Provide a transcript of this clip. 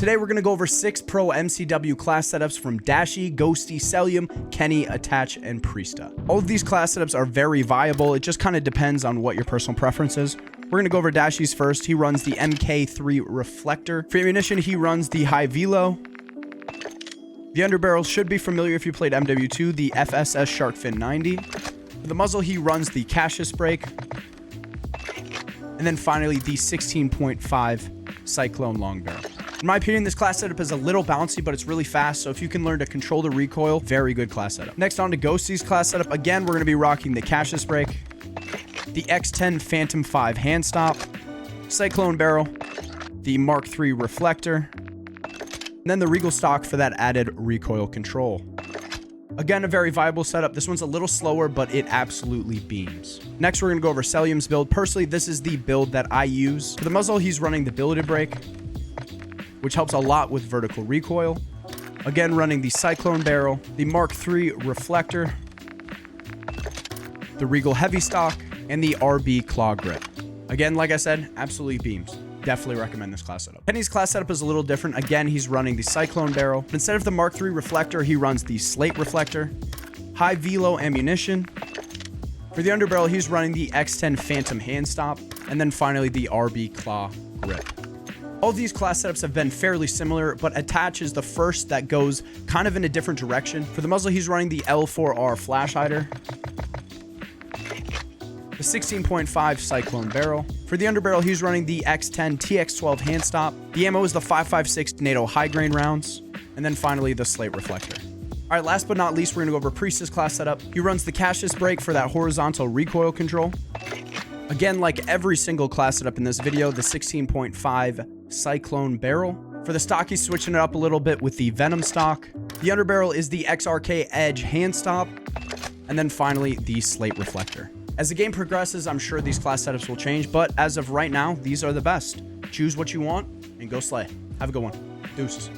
Today we're going to go over 6 pro MCW class setups from Dashy, Ghosty, Cellium, Kenny, Attach, and Priestahh. All of these class setups are very viable. It just kind of depends on what your personal preference is. We're going to go over Dashy's first. He runs the MK3 Reflector. For ammunition, he runs the High Velo. The underbarrel should be familiar if you played MW2, the FSS Sharkfin 90. For the muzzle, he runs the Cassius Brake. And then finally, the 16.5 Cyclone Long Barrel. In my opinion, this class setup is a little bouncy, but it's really fast. So if you can learn to control the recoil, very good class setup. Next on to Ghosty's class setup. Again, we're going to be rocking the Cassius Brake, the X10 Phantom 5 hand stop, Cyclone Barrel, the Mark III Reflector, and then the Regal stock for that added recoil control. Again, a very viable setup. This one's a little slower, but it absolutely beams. Next, we're going to go over Cellium's build. Personally, this is the build that I use. For the muzzle, he's running the Billeted Brake, which helps a lot with vertical recoil. Again, running the Cyclone Barrel, the Mark III Reflector, the Regal Heavy Stock, and the RB Claw Grip. Again, like I said, absolutely beams. Definitely recommend this class setup. Kenny's class setup is a little different. Again, he's running the Cyclone Barrel. But instead of the Mark III Reflector, he runs the Slate Reflector, High Velo ammunition. For the underbarrel, he's running the X10 Phantom hand stop, and then finally the RB Claw Grip. All of these class setups have been fairly similar, but Attach is the first that goes kind of in a different direction. For the muzzle, he's running the L4R Flash Hider, the 16.5 Cyclone Barrel. For the underbarrel, he's running the X10 TX12 hand stop. The ammo is the 5.56 NATO high grain rounds. And then finally, the Slate Reflector. All right, last but not least, we're gonna go over Priestahh's class setup. He runs the Cassius Brake for that horizontal recoil control. Again, like every single class setup in this video, the 16.5 Cyclone Barrel. For the stock, he's switching it up a little bit with the Venom stock. The underbarrel is the XRK Edge hand stop. And then finally, the Slate Reflector. As the game progresses, I'm sure these class setups will change, but as of right now, these are the best. Choose what you want and go slay. Have a good one. Deuces.